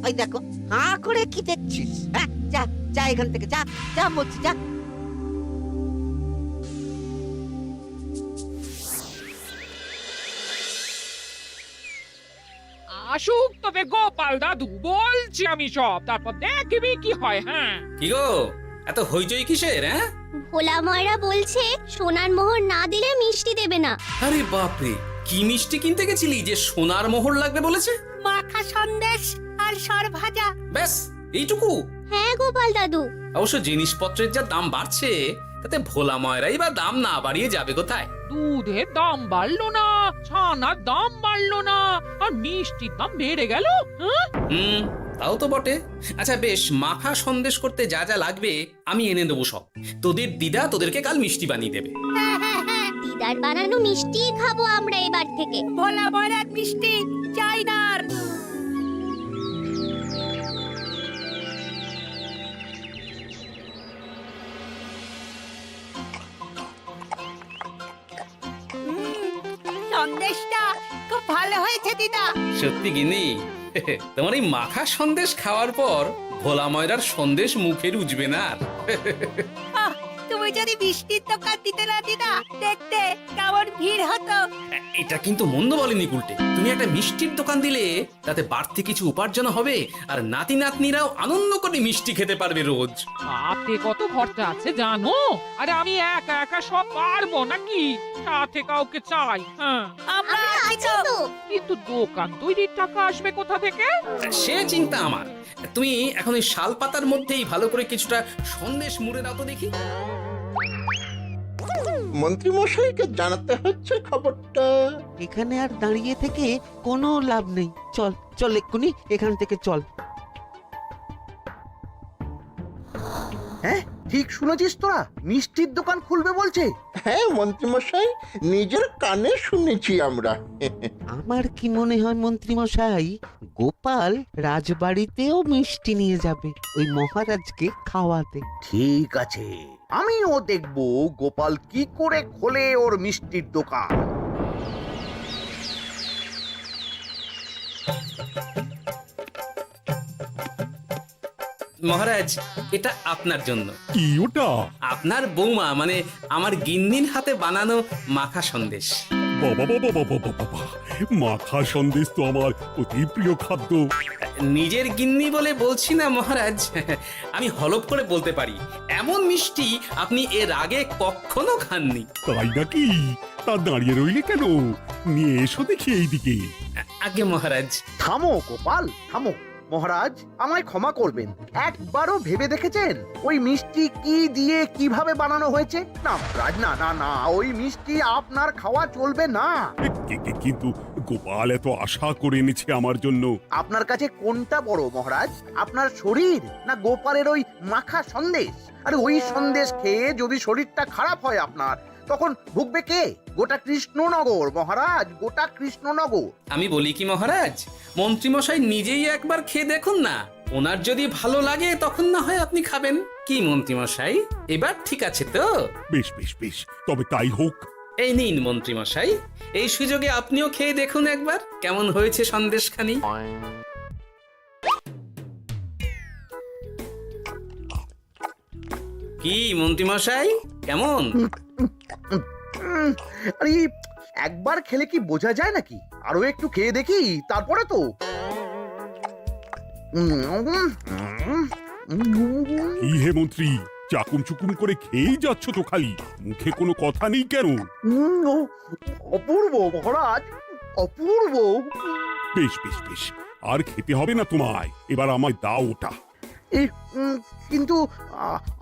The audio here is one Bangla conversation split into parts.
ওই দেখো, হাঁ করে কি দেখছিস? হ্যাঁ, যা যা এখান থেকে, যা যা বলছি, যা। আসুক তবে গোপাল দাদু, বলছি আমি সব, তারপর দেখবি কি হয়। হ্যাঁ, কি গো, এত হইচই কিসের? হ্যাঁ, ভোলা ময়রা বলছে সোনার মোহর না দিলে মিষ্টি দেবে না। আরে বাপরে, কি মিষ্টি কিনতে গেছিলি যে সোনার মোহর লাগবে বলেছে? মাখা সন্দেশ আর সর ভাজা। ব্যাস এইটুকু? হ্যাঁ গোপাল দাদু। অবশ্য জিনিসপত্রের যা দাম বাড়ছে, তাতে ভোলা ময়রাই বা দাম না বাড়িয়ে যাবে কোথায়? দুধের দাম বাড়লো না, ছানার দাম বাড়লো না, আর মিষ্টির দাম বেড়ে গেল। হ্যাঁ, তাও তো বটে। আচ্ছা বেশ, মাখা সন্দেশ করতে যা যা লাগবে আমি এনে দেবো সব। তোদের দিদা তোদেরকে কাল মিষ্টি বানিয়ে দেবে। দিদার বানানো মিষ্টি খাবো আমরা এবার থেকে। ভোলা ময়রার মিষ্টি চাই না আর। সন্দেশটা খুব ভালো হয়েছে দিদা। সত্যি গিনি, তোমার এই মাখা সন্দেশ খাওয়ার পর ভোলা ময়রার সন্দেশ মুখে রুজবে না আর। আহ, তুমি যদি মিষ্টির দোকান দিতে না দিদা, দেখতে কেমন ভিড় হতো। এটা কিন্তু মন্দ বলেনি গুলটে। তুমি একটা মিষ্টির দোকান দিলে তাতে বাড়তি কিছু উপার্জন হবে, আর নাতি নাতনিরাও আনন্দ করে মিষ্টি খেতে পারবে রোজ। তাতে কত খরচা আছে জানো? আরে আমি একা একা সব পারবো নাকি? সাথে কাউকে চাই। হ্যাঁ, আমরা আমরা আছি আছি তো। তো। কিন্তু দোকান তৈরির টাকা আসবে কোথা থেকে? সে চিন্তা আমার। তুমি এখন ওই শাল পাতার মধ্যেই ভালো করে কিছুটা সন্দেশ মুড়ে দাও তো দেখি। মন্ত্রী মশাইকে জানাতে হচ্ছে খবরটা। এখানে আর দাঁড়িয়ে থেকে কোনো লাভ নেই। চল চল, এক্ষুনি এখান থেকে চল। হ্যাঁ, ঠিক শুনেছিস তোরা, মিষ্টির দোকান খুলবে বলছে। হ্যাঁ মন্ত্রী মশাই, নিজের কানে শুনেছি আমরা। আমার কি মনে হয় মন্ত্রী মশাই, গোপাল রাজবাড়িতেও মিষ্টি নিয়ে যাবে ওই মহারাজকে খাওয়াতে। ঠিক আছে, আমিও দেখবো গোপাল কি করে খোলে ওর মিষ্টির দোকান। মহারাজ, এটা আপনার জন্য। কি ওটা? আপনার বৌমা মানে আমার গিন্নির হাতে বানানো মাখা সন্দেশ। বাবা বাবা বাবা বাবা বাবা, মাখা সন্দেশ তো আমার অতি প্রিয় খাদ্য। নিজের গিন্নি বলে বলছি না মহারাজ, আমি হলপ করে বলতে পারি এমন মিষ্টি আপনি এর আগে কখনো খাননি। তাই নাকি? তা দাঁড়িয়ে রইলে কেন? নিয়ে এসো দেখি এইদিকে। আগে মহারাজ। থামো গোপাল, থামো। মহারাজ, আমায় ক্ষমা করবেন, একবারও ভেবে দেখেছেন ওই মিষ্টি কি দিয়ে কিভাবে বানানো হয়েছে? না মহারাজ, না না না, ওই মিষ্টি আপনার খাওয়া চলবে না। কিন্তু গোপাল এত আশা করে এনেছে আমার জন্য। আপনার কাছে কোনটা বড় মহারাজ, আপনার শরীর না গোপালের ওই মাখা সন্দেশ? আরে ওই সন্দেশ খেয়ে যদি শরীরটা খারাপ হয় আপনার, তখন ভুগবে কে? গোটা কৃষ্ণনগর মহারাজ, গোটা কৃষ্ণনগর। আমি বলি কি মহারাজ, মন্ত্রীমশাই নিজেই একবার খেয়ে দেখুন না, ওনার যদি ভালো লাগে তখন না হয় আপনি খাবেন। কি মন্ত্রীমশাই, এবার ঠিক আছে তো? বেশ বেশ বেশ, তবে তাই হোক। এই নিন মন্ত্রীমশাই, এই সুযোগে আপনিও খেয়ে দেখুন একবার কেমন হয়েছে সন্দেশখানি। কি মন্ত্রীমশাই, কেমন? আরে একবার খেলে কি বোঝা যায় নাকি? আরো একটু খেয়ে দেখি তারপরে তো। কি হে মন্ত্রী, চাকুম চুকুম করে খেয়েই যাচ্ছ তো খালি, মুখে কোনো কথা নেই কেন? অপূর্ব মহারাজ, অপূর্ব। বেশ বেশ বেশ, আর খেতে হবে না তোমায়, এবার আমায় দাও ওটা। কিন্তু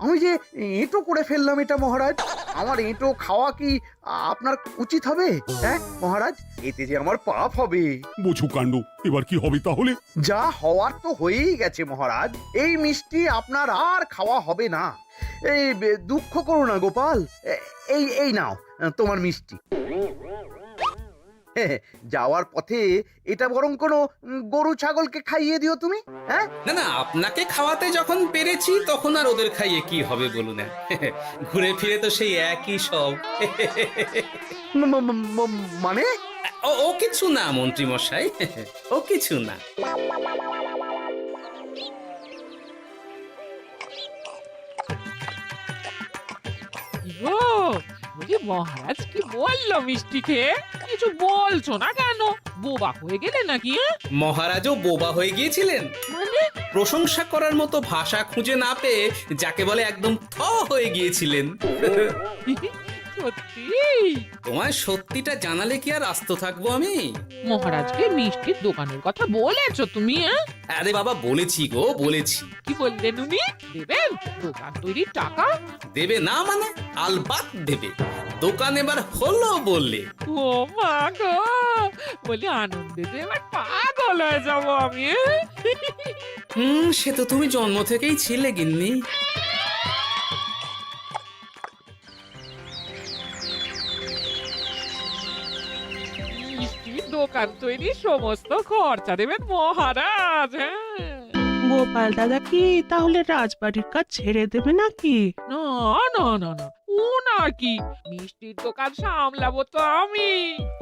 আমি যে এঁটো করে ফেললাম এটা মহারাজ, আমার এঁটো খাওয়া কি আপনার উচিত হবে? হ্যাঁ মহারাজ, এতে যে আমার পাপ হবে। বোঝো কাণ্ড, এবার কি হবে তাহলে? যা হওয়ার তো হয়েই গেছে মহারাজ, এই মিষ্টি আপনার আর খাওয়া হবে না। এই দুঃখ করো না গোপাল, এই এই নাও তোমার মিষ্টি। যাওয়ার পথে এটা বরং কোনো গরু ছাগলকে খাইয়ে দিও তুমি। হ্যাঁ, না না, আপনাকে খাওয়াতে যখন পেরেছি তখন আর ওদের খাইয়ে কি হবে বলুন না। ঘুরে ফিরে তো সেই একই সব। মানে ও কিছু না মন্ত্রী মশাই, ও কিছু না। গো বলি মহারাজ কি বললো মিষ্টি খেয়ে? কিছু বলছো না কেন? বোবা হয়ে গেলে নাকি? মহারাজও বোবা হয়ে গিয়েছিলেন। মানে প্রশংসা করার মতো ভাষা খুঁজে না পেয়ে যাকে বলে একদম থ হয়ে গিয়েছিলেন। সত্যি? তোমায় সত্যিটা জানালে কি আর আস্ত থাকবো আমি? মহারাজকে মিষ্টির দোকানের কথা বলেছো তুমি? আরে বাবা, বলেছি গো, বলেছি। কি বললেন উনি? দেবেন দোকান তৈরির টাকা? দেবে না মানে? আলবাত দেবে। দোকান এবার হলো বললে। ও মা গো, বলি আনন্দে যে এবার পাগল হয়ে যাবো আমি। সে তো তুমি জন্ম থেকেই ছিলে গিন্নি। মিষ্টির দোকান তৈরির সমস্ত খরচা দেবেন মহারাজ। হ্যাঁ গোপাল দাদা কি তাহলে রাজবাড়ির কাজ ছেড়ে দেবে নাকি? না না না না, ওনার কি, মিষ্টির দোকান সামলাবো তো আমি।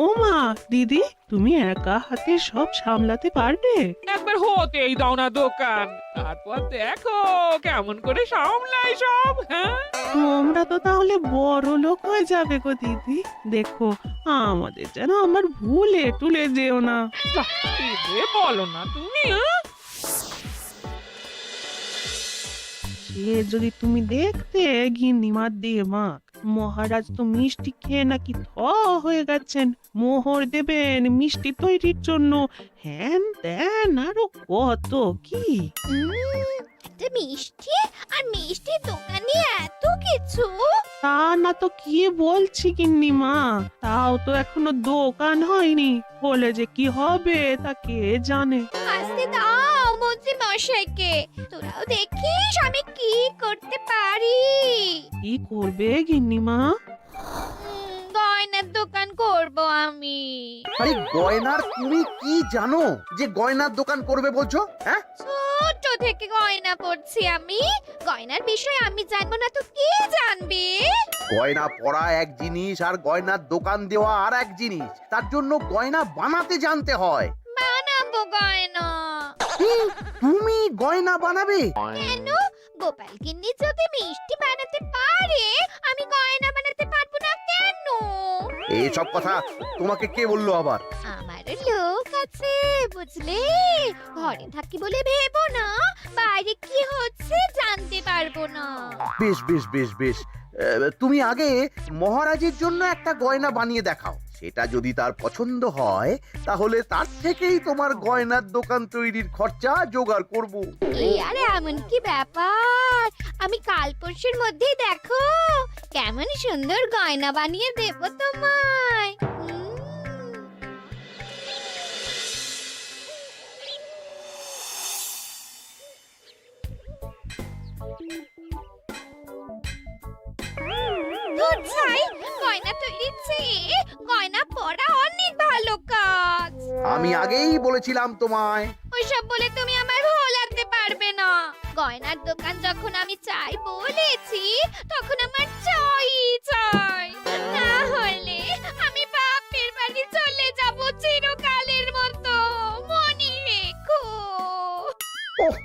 ওমা দিদি, তুমি একা হাতে সব সামলাতে পারবে? একবার হতেই দাও না দোকান, তারপর দেখো কেমন করে সামলাই সব। হ্যাঁ তোমরা তো তাহলে বড় লোক হয়ে যাবে গো দিদি। দেখো আমাদের যেন আমার ভুলে টুলে যেও না। যাহ, কি যে বলো না তুমি। হ্যাঁ? সে যদি তুমি দেখতে গিন্নিমার দিয়ে মাক, মহারাজ তো মিষ্টি খেয়ে নাকি থ হয়ে গেছেন। মোহর দেবেন মিষ্টি তৈরির জন্য, হ্যান ত্যান আরো কত কি। একটা মিষ্টি আর মিষ্টির দোকানে এত কিছু। তা না তো কি বলছি গিন্নিমা, তাও তো এখনো দোকান হয়নি, বলে যে কি হবে তা কে জানে। আসতে দাও মন্ত্রী মশাইকে, তোরাও দেখিস আমি কি করতে পারি। কি করবে গিন্নিমা? গয়নার দোকান করব আমি। আরে গয়নার তুমি কি জানো যে গয়নার দোকান করবে বলছো? হ্যাঁ, ছোট থেকে গয়না পড়ছি আমি, গয়নার বিষয়ে আমি জানবো না তো কে জানবে? গয়না পরা এক জিনিস আর গয়নার দোকান দেওয়া আর এক জিনিস। তার জন্য গয়না বানাতে জানতে হয়। বানাবো গয়না। তুমি গয়না বানাবে? কেন? গোপাল গিন্নি যদি মিষ্টি বানাতে পারে, আমি গয়না বানাতে পারবো না কেন? এইসব কথা তোমাকে কে বললো আবার? আমার লোক আছে বুঝলে, ঘরে থাকি বলে ভেবো না, বাইরে কি হচ্ছে জানতে পারবো না। বেশ বেশ বেশ বেশ, তুমি আগে মহারাজের জন্য একটা গয়না বানিয়ে দেখাও। সেটা যদি তার পছন্দ হয় তাহলে তার থেকেই তোমার গয়নার দোকান তৈরির খরচা জোগাড় করব। এই আরে এমন কি ব্যাপার, আমি কাল পরশুর মধ্যেই দেখো কেমন সুন্দর গয়না বানিয়ে দেব তোমায়। ধুর ছাই, গয়না তৈরির চেয়ে গয়না পরা অনেক ভালো কাজ। আমি আগেই বলেছিলাম তোমায়। ওইসব বলে তুমি আমার ভোলাতে পারবে না। গয়নার দোকান যখন আমি চাই বলেছি, তখন আমার চাই চাই, না হলে আমি বাপের বাড়ি চলে যাব চিরকালের মতো, মনে রেখো। ওহ,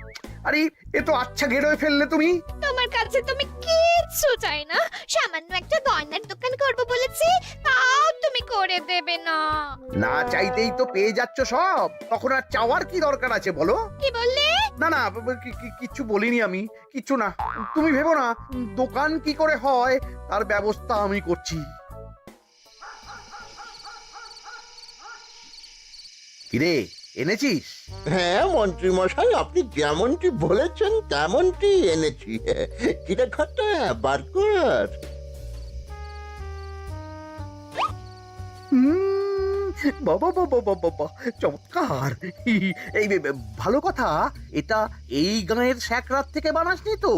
আরে এ তো আচ্ছা গেরোয় ফেললে তুমি। তোমার কাছে তুমি কিচ্ছু চাই না, সামান্য একটা গয়নার দোকান করব বলেছি, তাও তুমি করে দেবে না। না চাইতেই তো পেয়ে যাচ্ছ সব, তখন আর চাওয়ার কি দরকার আছে বলো? কি বললে? না না, কিচ্ছু বলিনি আমি, কিচ্ছু না। তুমি ভেবো না, দোকান কি করে হয় তার ব্যবস্থা আমি করছি। কিরে, এনেছিস? হ্যাঁ মন্ত্রী মশাই, আপনি যেমনটি বলেছেন তেমনটি এনেছি। কিরে ঘটা, বার কর। বাবা বাবা বাবা বাবা, চমৎকার। এই ভালো কথা, এটা এই গাঁয়ের স্যাকরাত থেকে বানাসনি তো?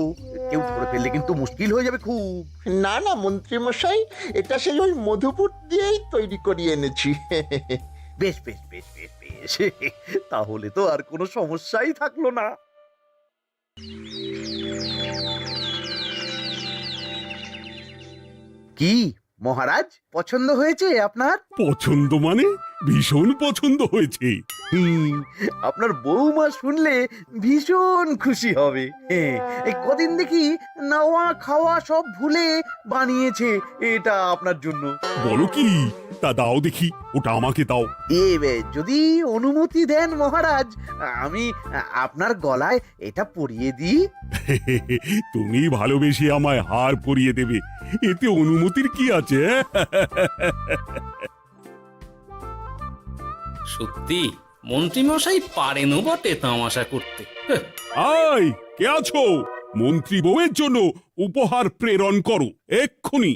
কেউ ধরে ফেললে কিন্তু মুশকিল হয়ে যাবে খুব। না না মন্ত্রী মশাই, এটা সেই ওই মধুপুর দিয়েই তৈরি করিয়ে এনেছি। বেশ বেশ বেশ বেশ বেশ, তাহলে তো আর কোনো সমস্যাই থাকলো না। কি মহারাজ, পছন্দ হয়েছে আপনার? পছন্দ মানে ভীষণ পছন্দ হয়েছে। আপনার বৌমা শুনলে ভীষণ খুশি হবে। এই কদিন দেখি নাওয়া খাওয়া সব ভুলে বানিয়েছে এটা আপনার জন্য। বলো কি, তা দাও দেখি, ওটা আমাকে দাও। যদি অনুমতি দেন মহারাজ, আমি আপনার গলায় এটা পরিয়ে দিই। তুমি ভালোবেসে আমায় হার পরিয়ে দেবে, এতে অনুমতির কি আছে? সত্যি মন্ত্রীমশাই পারেনও বটে তামাশা করতে। আয়, কে আছো? মন্ত্রী বউয়ের জন্য উপহার প্রেরণ করো এক্ষুনি।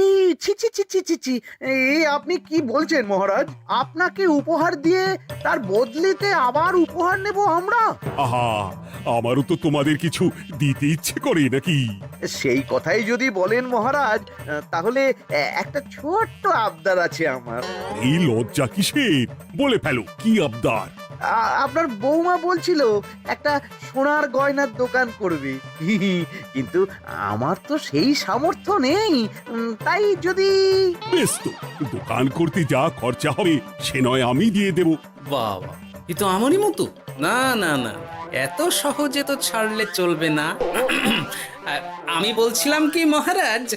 এই ছি ছি ছি ছি ছি ছি, এই আপনি কি বলছেন মহারাজ? আপনাকে উপহার দিয়ে তার বদলেতে আবার উপহার নেব আমরা? আহা, আমারও তো তোমাদের কিছু দিতে ইচ্ছে করে নাকি? সেই কথাই যদি বলেন মহারাজ, তাহলে একটা ছোট্ট আবদার আছে আমার। এই লজ্জা কিসের? বলে ফেলো, কি আবদার? আপনার বৌমা বলছিল একটা সোনার গয়নার দোকান করবে, কিন্তু আমার তো সেই সামর্থ্য নেই। তাই যদি বেশ তো, দোকান করতে যা খরচা হবে সে নয় আমি দিয়ে দেব। বাবা, এ তো আমারই মতো। না না না, এত সহজে তো ছাড়লে চলবে না। আমি বলছিলাম কি মহারাজ,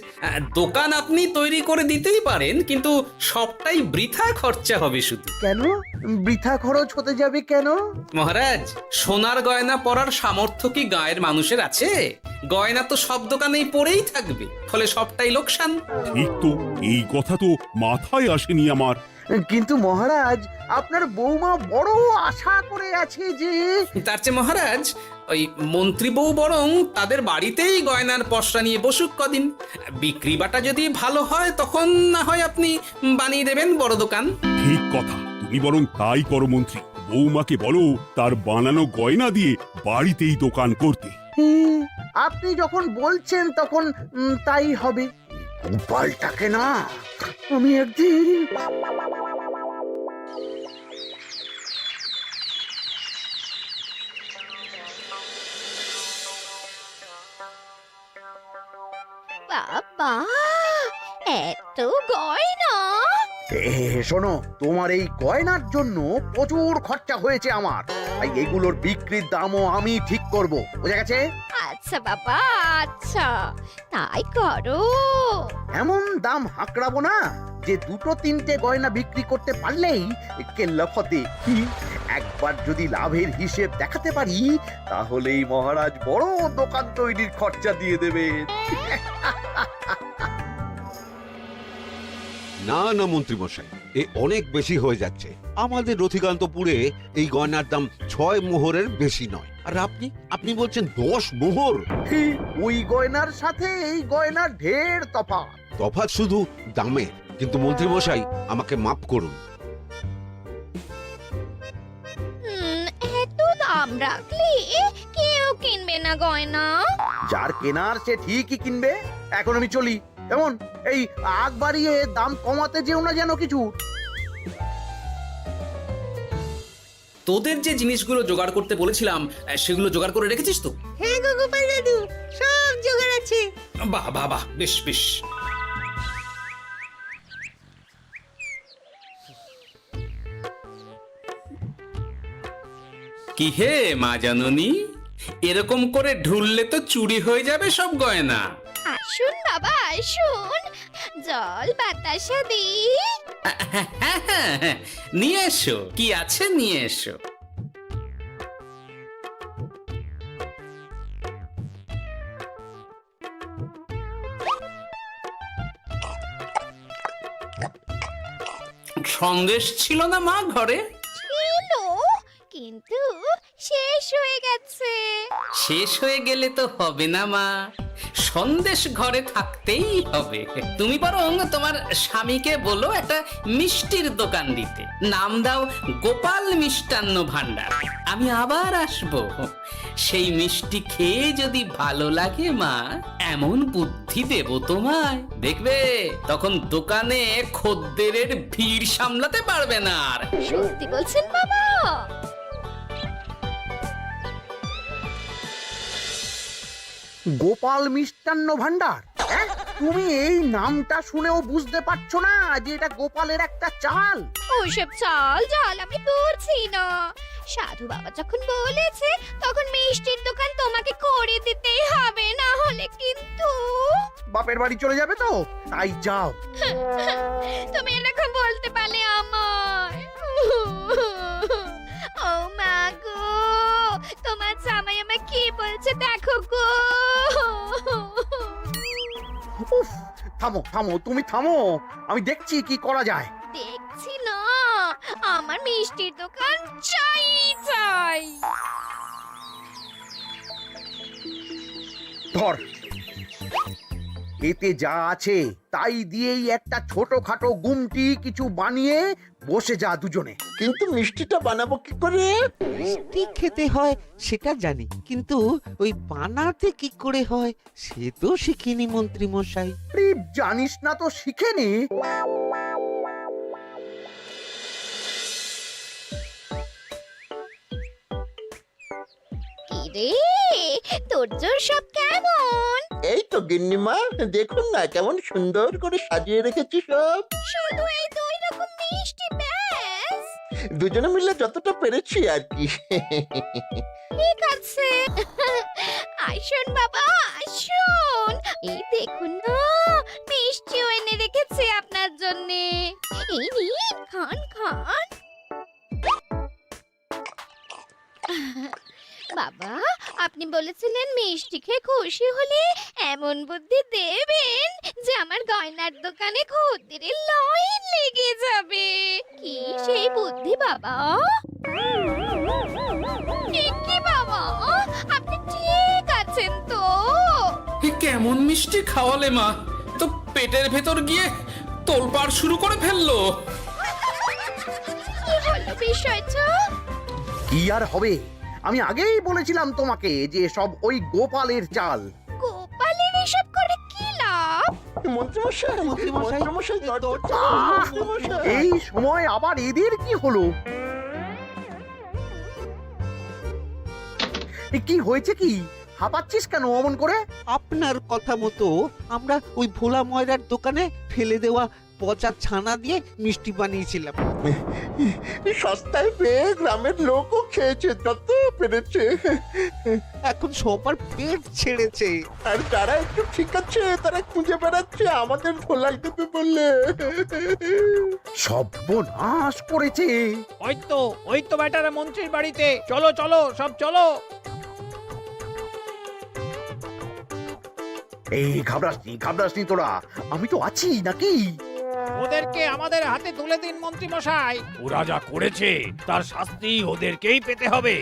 দোকান আপনি তৈরি করে দিতেই পারেন, কিন্তু সবটাই বৃথা খরচা হবে শুধু। কেন বৃথা খরচ হতে যাবে কেন? মহারাজ, সোনার গয়না পরার সামর্থ্য কি গায়ের মানুষের আছে? গয়না তো সব দোকানেই পড়েই থাকবে, ফলে সবটাই লোকসান। ঠিক তো, এই কথা তো মাথায় আসেনি আমার। কিন্তু মহারাজ, আপনার বৌমা বড় আশা করে আছে যে তার চেয়ে মহারাজ, ওই মন্ত্রী বউ বরং তাদের বাড়িতেই গয়নার পসরা নিয়ে বসুক কদিন। বিক্রি বাটা যদি ভালো হয় তখন না হয় আপনি বানিয়ে দেবেন বড় দোকান। ঠিক কথা, তুমি বরং তাই করো মন্ত্রী। বৌমাকে বলো তার বানানো গয়না দিয়ে বাড়িতেই দোকান করতে। আপনি যখন বলছেন তখন তাই হবে। গোপালটাকে না আমি একদিন বাবা, এত গয়না! শোনো, তোমার এই গয়নার জন্য প্রচুর খরচা হয়েছে আমার, তাই এগুলোর বিক্রির দামও আমি ঠিক করব, বুঝা গেছে? আচ্ছা বাবা, আচ্ছা, তাই করো। এমন দাম হাঁকড়াবো না যে দুটো তিনটে গয়না বিক্রি করতে পারলেই কেল্লা ফতে। একবার যদি লাভের হিসেব দেখাতে পারি, তাহলেই মহারাজ বড় দোকান তৈরির খরচা দিয়ে দেবেন। না না মন্ত্রী মশাই, এ অনেক বেশি হয়ে যাচ্ছে। আমাদের রথিকান্তপুরে এই গয়নার দাম 6 মোহরের বেশি নয়, আর আপনি আপনি বলছেন 10 মোহর। ওই গয়নার সাথে এই গয়নার ঢের তফাৎ। তফাৎ শুধু দামে। কিন্তু মন্ত্রী মশাই, আমাকে মাফ করুন। এত দাম রাখলে কেউ কিনবে না গয়না। যার কেনার সে ঠিকই কিনবে। এখন আমি চলি। কেমন, এই আগ বাড়িয়ে দাম কমাতে যেও না যেন কিছু। তোদের যে জিনিসগুলো জোগাড় করতে বলেছিলাম সেগুলো জোগাড় করে রেখেছিস তো? হ্যাঁ গো গোপাল দাদু, সব জোগাড় আছে। বাহ বাহ বাহ, বেশ বেশ। কি হে মা জাননী, এরকম করে ঢুললে তো চুরি হয়ে যাবে সব গয়না। আসুন বাবা, আসুন, জল বাতাসা দিই। নিয়ে এসো, কি আছে নিয়ে এসো। সন্দেশ ছিল না মা ঘরে? ছিল, কিন্তু শেষ হয়ে গেছে। শেষ হয়ে গেলে তো হবে না মা, সন্দেশ ঘরে থাকতেই হবে। তুমি বরং তোমার স্বামীকে বলো একটা মিষ্টির দোকান দিতে, নাম দাও গোপাল মিষ্টান্ন ভান্ডার। আমি আবার আসবো, সেই মিষ্টি খেয়ে যদি ভালো লাগে মা, এমন বুদ্ধি দেব তোমায়, দেখবে তখন দোকানে খদ্দেরের ভিড় সামলাতে পারবে না আর। সত্যি বলছেন বাবা? গোপাল মিষ্টান্ন ভান্ডার, হ্যাঁ? তুমি এই নামটা শুনেও বুঝতে পারছো না যে এটা গোপালের একটা চাল? ওসব চাল জাল আমি বলছি না। সাধু বাবা যখন বলেছে তখন মিষ্টির দোকান তোমাকে করে দিতেই হবে, না হলে কিন্তু বাপের বাড়ি চলে যাবে তো, তাই যাও। তুমি এরকম বলতে পারলে আমায়। ও মা গো, তোমার জামাই আমায় কি বলছে দেখো গো। উফ, থামো থামো, তুমি থামো, আমি দেখছি কি করা যায়। দেখছি না, আমার মিষ্টির দোকান চাই চাই। ধর, এতে যা আছে তাই দিয়েই একটা ছোটখাটো গুমটি কিছু বানিয়ে বসে যা দুজনে। কিন্তু মিষ্টিটা বানাবো কি করে? মিষ্টি খেতে হয় সেটা জানি, কিন্তু ওই বানাতে কি করে হয় সে তো শিখিনি মন্ত্রী মশাই। আরে, জানিস না তো শিখে নে। কি রে, তোর জোর সব কেমন? এই তো গিন্নিমা, দেখুন না কেমন সুন্দর করে সাজিয়ে রেখেছি সব। শুধু এই দুই রকম মিষ্টি ব্যাস? দুজনে মিলে যতটা পেরেছি আর কি। ঠিক আছে, আসুন বাবা আসুন, এই দেখুন না মিষ্টিও এনে রেখেছি আপনার জন্য। এই নিন, খান খান। বাবা, আপনি বলেছিলেন মিষ্টি খেয়ে খুশি হলে এমন বুদ্ধি দেবেন যে আমার গয়নার দোকানে খদ্দেরের লাইন লেগে যাবে। কি সেই বুদ্ধি বাবা? কি বাবা, আপনি ঠিক আছেন তো? এ কেমন মিষ্টি খাওয়ালে মা, তো পেটের ভেতর গিয়ে তোলপাড় শুরু করে ফেললো। কি হলো বিষয়টা? কি আর হবে, আমি আগেই বলেছিলাম তোমাকে যে সব ওই গোপালের চাল। গোপালের এসব করে কি লাভ? মন্ত্রীমশাই, মন্ত্রীমশাই, মন্ত্রীমশাই, দরজা আহ! খুলুন, মন্ত্রীমশাই। এই সময় আবার এদের কি হলো? এ কি হয়েছে কি? হাঁপাচ্ছিস কেন অমন করে? আপনার কথা মতো আমরা ওই ভোলা ময়রার দোকানে ফেলে দেওয়া পচা ছানা দিয়ে মিষ্টি বানিয়েছিলাম। সস্তায় পেয়ে গ্রামের লোকও খেয়েছে যত পেরেছে। এখন সবার পেট ছেড়েছে। আর যারা একটু ঠিক আছে তারা খুঁজে বেড়াচ্ছে আমাদের ধোলাই দেবে বললে। সর্বনাশ করেছে। ওই তো বেটারা মন্ত্রীর বাড়িতে, চলো চলো সব চলো। এই ঘাবড়াসনি তোরা, আমি তো আছি নাকি? ওদেরকে আমাদের হাতে তুলে দিন মন্ত্রী মশাই। ওরা যা করেছে তার শাস্তি ওদেরকেই পেতে হবে।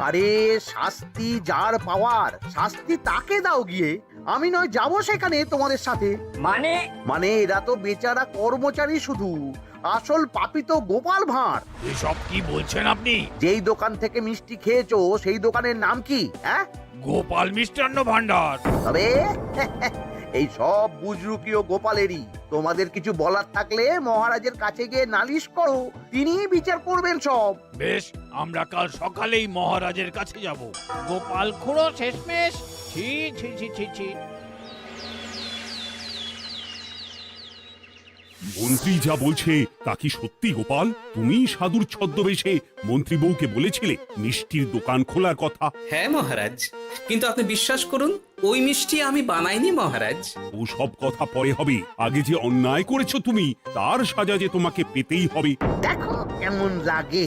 আরে, শাস্তি যার পাওয়ার শাস্তি তাকে দাও গিয়ে, আমি নয় যাবো সেখানে তোমাদের সাথে। মানে এরা তো বেচারা কর্মচারী শুধু, আসল পাপী তো গোপাল ভাঁড়। এসব কি বলছেন আপনি? যেই দোকান থেকে মিষ্টি খেয়েছো সেই দোকানের নাম কি? হ্যাঁ, গোপাল মিষ্টান্ন ভান্ডার। তবে এই সব বুজরুকিও গোপালেরই। তোমাদের কিছু বলার থাকলে মহারাজের কাছে গিয়ে নালিশ করো, তিনিই বিচার করবেন সব। বেশ, আমরা কাল সকালেই মহারাজের কাছে যাব। গোপাল খুড়ো শেষমেশ। ছি ছি ছি ছি ছি। মন্ত্রী যা বলছে তা কি সত্যি গোপাল? তুমি সাধুর ছদ্মবেশে মন্ত্রী বউকে বলেছিলে মিষ্টির দোকান খোলার কথা? হ্যাঁ মহারাজ, কিন্তু আপনি বিশ্বাস করুন ওই মিষ্টি আমি বানাইনি মহারাজ। ও সব কথা পরে হবে, আগে যে অন্যায় করেছো তুমি তার সাজা যে তোমাকে পেতেই হবে। দেখো কেমন লাগে।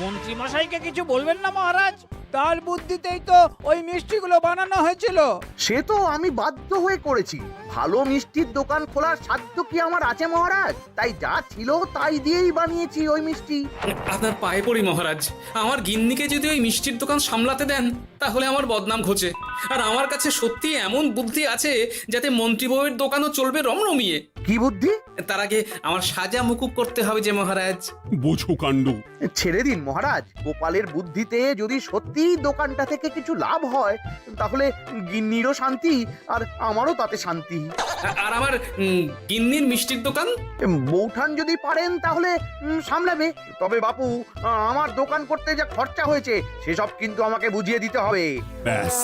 মন্ত্রী মশাইকে কিছু বলবেন না মহারাজ, তার বুদ্ধিতেই তো ওই মিষ্টিগুলো বানানো হয়েছিল। সে তো আমি বাধ্য হয়ে করেছি। ভালো মিষ্টির দোকান খোলার সাধ্য কি আমার আছে মহারাজ? তাই যা ছিল তাই দিয়েই বানিয়েছি ওই মিষ্টি। আপনার পায়ে পড়ি মহারাজ, আমার গিন্নিকে যদি ওই মিষ্টির দোকান সামলাতে দেন তাহলে আমার বদনাম ঘোচে। আর আমার কাছে সত্যি এমন বুদ্ধি আছে যাতে মন্ত্রী বউয়ের দোকানও চলবে রমরমিয়ে। কি বুদ্ধি? তার আগে আমার সাজা মুকুব করতে হবে যে মহারাজ। বোঝো কাণ্ড। ছেড়ে দিন মহারাজ, গোপালের বুদ্ধিতে যদি সত্যি দোকানটা থেকে কিছু লাভ হয় তাহলে গিন্নিরও শান্তি আর আমারও তাতে শান্তি। আর আমার গিন্নির মিষ্টির দোকান বৌঠান যদি পারেন তাহলে সামলাবে। তবে বাপু, আমার দোকান করতে যা খরচা হয়েছে সেসব কিন্তু আমাকে বুঝিয়ে দিতে হবে। ব্যাস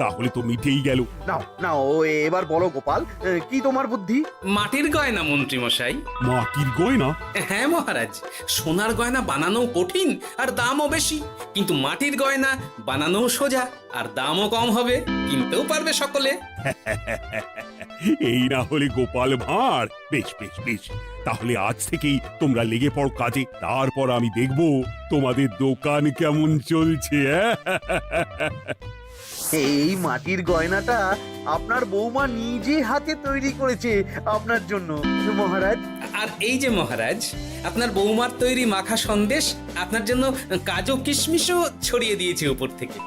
তাহলে তো মিটেই গেল। নাও নাও এবার বলো গোপাল, কি তোমার বুদ্ধি? মাটির গয়না মন্ত্রী মশাই। মাটির গয়না? হ্যাঁ মহারাজ, সোনার গয়না বানানো কঠিন আর দামও বেশি, কিন্তু মাটির গয়না বানানো সোজা আর দামও কম হবে, কিনতেও পারবে সকলে। এই না হলে গোপাল ভাঁড়। বেশ বেশ বেশ, তাহলে আজ থেকেই তোমরা লেগে পড়ো কাজে, তারপর আমি দেখব তোমাদের দোকান কেমন চলছে। এই মাটির গয়নাটা আপনার বৌমা নিজে হাতে তৈরি করেছে আপনার জন্য মহারাজ। আর এই যে মহারাজ, আপনার বৌমার তৈরি মাখা সন্দেশ আপনার জন্য কাজু কিশমিশও ছড়িয়ে দিয়েছে উপর থেকে।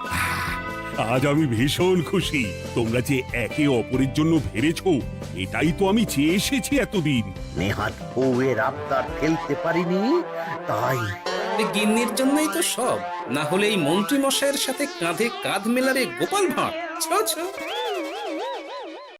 আজ আমি ভীষণ খুশি। তোমরা যে একে অপরের জন্য ভেবেছো, এটাই তো আমি চেয়ে এসেছি এতদিন। নেহাত বউয়ের আবদার ফেলতে পারিনি, তাই এই গিন্নির জন্যই তো সব, না হলে এই মন্ত্রী মশাইয়ের সাথে কাঁধে কাঁধ মেলারে গোপাল ভাঁড়। ছো ছো।